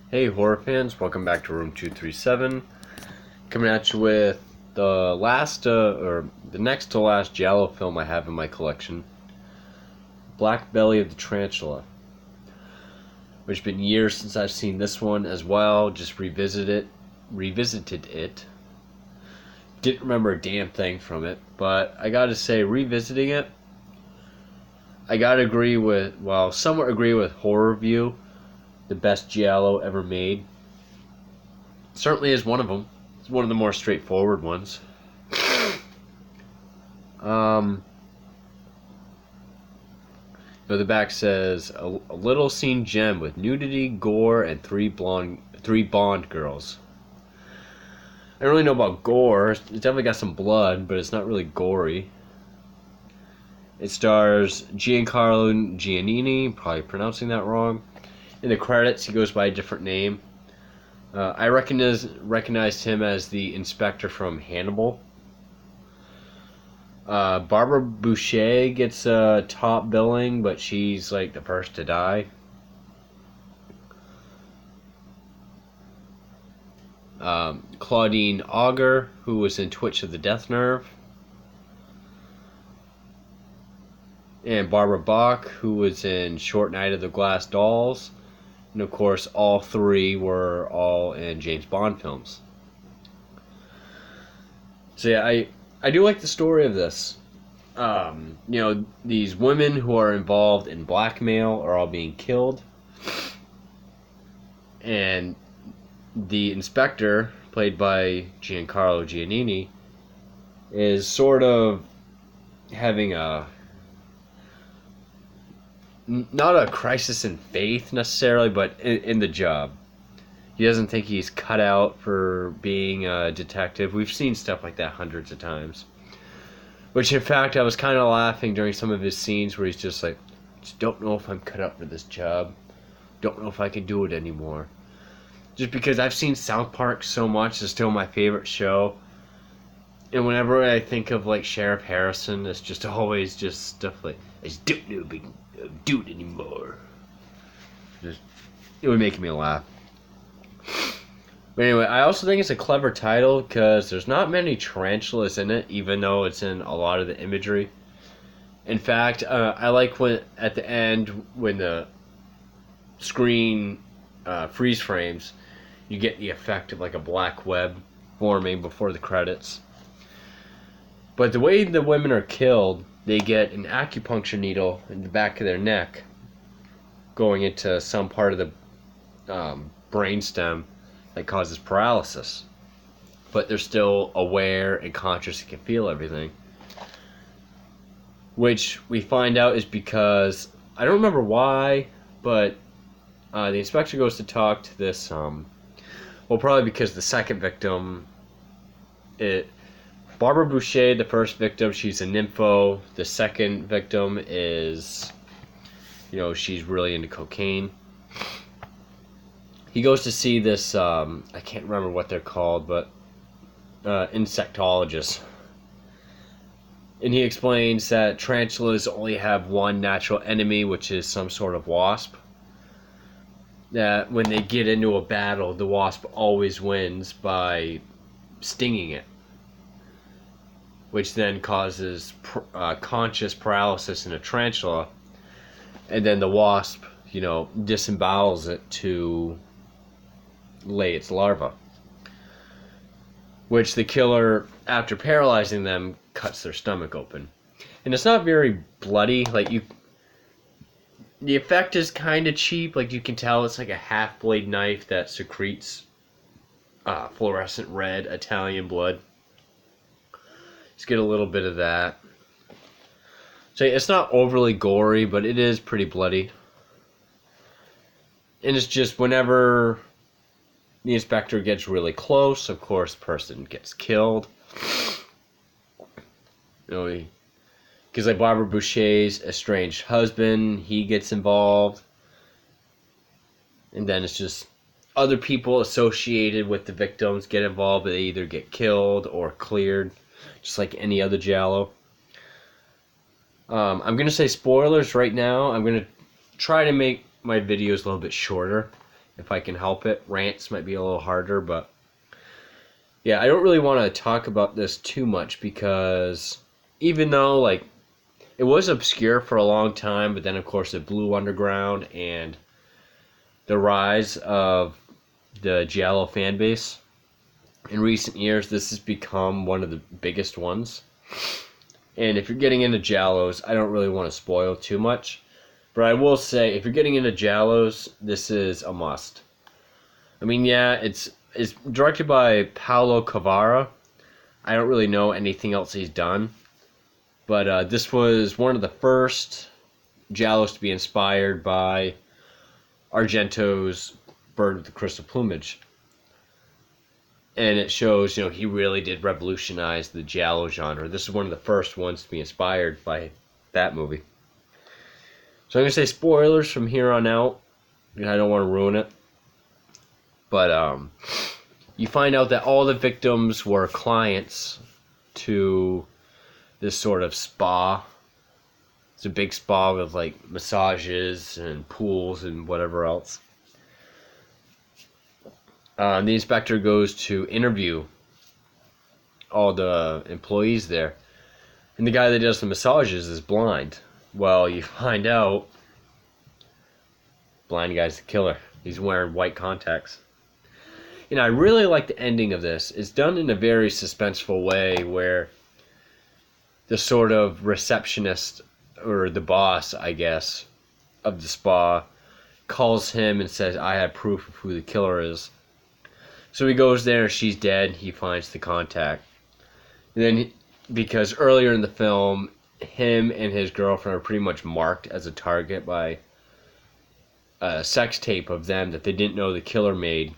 Hey horror fans, welcome back to Room 237. Coming at you with the next to last Giallo film I have in my collection, Black Belly of the Tarantula. Which has been years since I've seen this one as well, just revisited it. Didn't remember a damn thing from it, but I gotta say, revisiting it, I gotta somewhat agree with Horror View, the best Giallo ever made. Certainly is one of them. It's one of the more straightforward ones. The back says a little scene gem with nudity, gore, and three Bond girls. I don't really know about gore. It's definitely got some blood, but it's not really gory. It stars Giancarlo Giannini, probably pronouncing that wrong. In the credits, he goes by a different name. I recognized him as the inspector from Hannibal. Barbara Boucher gets top billing, but she's like the first to die. Claudine Auger, who was in Twitch of the Death Nerve. And Barbara Bach, who was in Short Night of the Glass Dolls. And of course, all three were all in James Bond films. So yeah, I do like the story of this. These women who are involved in blackmail are all being killed. And the inspector, played by Giancarlo Giannini, is sort of having not a crisis in faith necessarily, but in the job. He doesn't think he's cut out for being a detective. We've seen stuff like that hundreds of times. Which, in fact, I was kind of laughing during some of his scenes where he's just like, just don't know if I'm cut out for this job. Don't know if I can do it anymore. Just because I've seen South Park so much, it's still my favorite show. And whenever I think of like Sheriff Harrison, it's just always just stuff like, I just don't know if I can do it anymore. It would make me laugh. But anyway, I also think it's a clever title because there's not many tarantulas in it, even though it's in a lot of the imagery. In fact, I like when at the end when the screen freeze frames, you get the effect of like a black web forming before the credits. But the way the women are killed, they get an acupuncture needle in the back of their neck going into some part of the brainstem that causes paralysis. But they're still aware and conscious and can feel everything. Which we find out is because, I don't remember why, but the inspector goes to talk to this, probably because the second victim, Barbara Boucher, the first victim, she's a nympho. The second victim is, she's really into cocaine. He goes to see this, I can't remember what they're called, but insectologist. And he explains that tarantulas only have one natural enemy, which is some sort of wasp. That when they get into a battle, the wasp always wins by stinging it, which then causes conscious paralysis in a tarantula, and then the wasp, disembowels it to lay its larva, which the killer, after paralyzing them, cuts their stomach open. And it's not very bloody. The effect is kind of cheap. Like, you can tell it's like a half-blade knife that secretes fluorescent red Italian blood. Just get a little bit of that. So it's not overly gory, but it is pretty bloody. And it's just whenever the inspector gets really close, of course, the person gets killed. Because like Barbara Boucher's estranged husband, he gets involved. And then it's just other people associated with the victims get involved. They either get killed or cleared, just like any other Giallo. I'm going to say spoilers right now. I'm going to try to make my videos a little bit shorter, if I can help it. Rants might be a little harder, but yeah, I don't really want to talk about this too much because even though like it was obscure for a long time, but then of course it blew underground, and the rise of the Giallo fan base in recent years, this has become one of the biggest ones. And if you're getting into Giallos, I don't really want to spoil too much, but I will say if you're getting into Giallos, this is a must. I mean, yeah, it's directed by Paolo Cavara. I don't really know anything else he's done, but this was one of the first Giallos to be inspired by Argento's Bird with the Crystal Plumage. And it shows, he really did revolutionize the Giallo genre. This is one of the first ones to be inspired by that movie. So I'm going to say spoilers from here on out. I don't want to ruin it. But you find out that all the victims were clients to this sort of spa. It's a big spa with like massages and pools and whatever else. The inspector goes to interview all the employees there, and the guy that does the massages is blind. Well, you find out blind guy's the killer. He's wearing white contacts. I really like the ending of this. It's done in a very suspenseful way where the sort of receptionist, or the boss, I guess, of the spa calls him and says, I have proof of who the killer is. So he goes there, she's dead, he finds the contact. And then, because earlier in the film, him and his girlfriend are pretty much marked as a target by a sex tape of them that they didn't know the killer made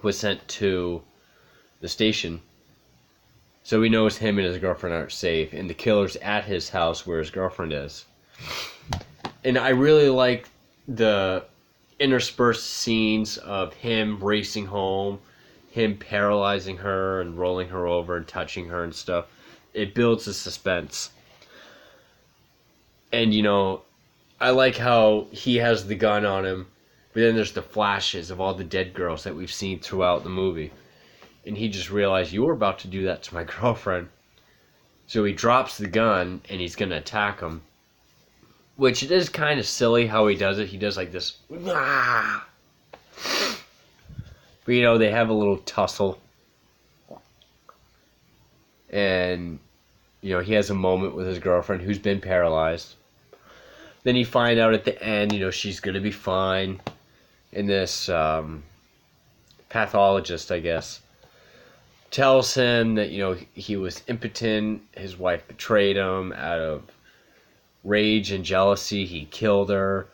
was sent to the station. So he knows him and his girlfriend aren't safe, and the killer's at his house where his girlfriend is. And I really like the interspersed scenes of him racing home, him paralyzing her and rolling her over and touching her and stuff. It builds the suspense. And, I like how he has the gun on him, but then there's the flashes of all the dead girls that we've seen throughout the movie. And he just realized, you were about to do that to my girlfriend. So he drops the gun and he's going to attack him. Which it is kind of silly how he does it. He does like this. But they have a little tussle. And, he has a moment with his girlfriend who's been paralyzed. Then you find out at the end, she's going to be fine. And this pathologist, I guess, tells him that, he was impotent. His wife betrayed him out of rage and jealousy. He killed her.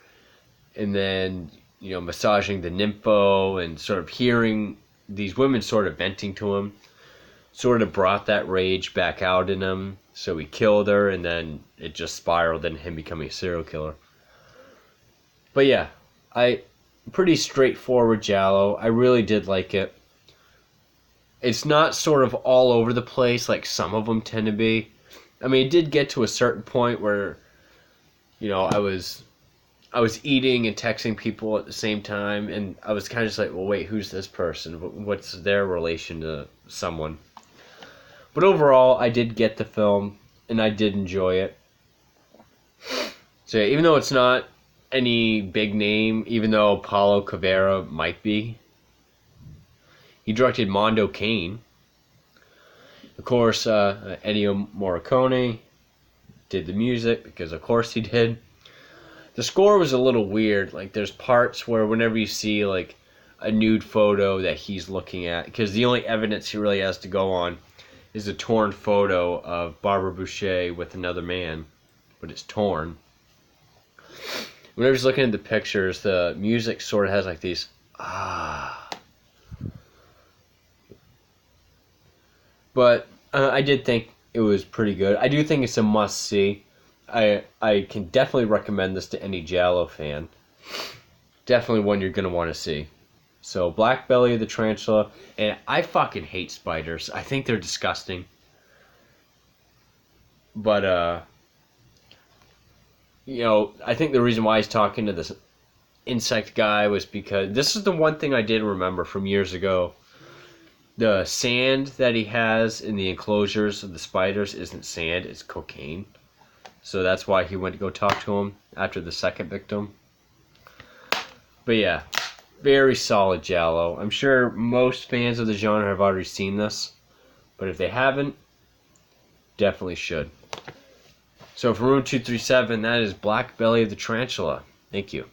And then, massaging the nympho and sort of hearing these women sort of venting to him sort of brought that rage back out in him. So he killed her, and then it just spiraled into him becoming a serial killer. But yeah, pretty straightforward Giallo. I really did like it. It's not sort of all over the place like some of them tend to be. I mean, it did get to a certain point where, I was eating and texting people at the same time, and I was kind of just like, well, wait, who's this person? What's their relation to someone? But overall, I did get the film, and I did enjoy it. So yeah, even though it's not any big name, even though Paolo Cavara might be, he directed Mondo Cane. Of course, Ennio Morricone did the music, because of course he did. The score was a little weird. Like, there's parts where whenever you see, like, a nude photo that he's looking at, because the only evidence he really has to go on is a torn photo of Barbara Boucher with another man, but it's torn. Whenever he's looking at the pictures, the music sort of has, like, these, But I did think it was pretty good. I do think it's a must-see. I can definitely recommend this to any Giallo fan. Definitely one you're going to want to see. So, Black Belly of the Tarantula. And I fucking hate spiders. I think they're disgusting. But, I think the reason why he's talking to this insect guy was because this is the one thing I did remember from years ago. The sand that he has in the enclosures of the spiders isn't sand, it's cocaine. So that's why he went to go talk to him after the second victim. But yeah, very solid Giallo. I'm sure most fans of the genre have already seen this, but if they haven't, definitely should. So for room 237, that is Black Belly of the Tarantula. Thank you.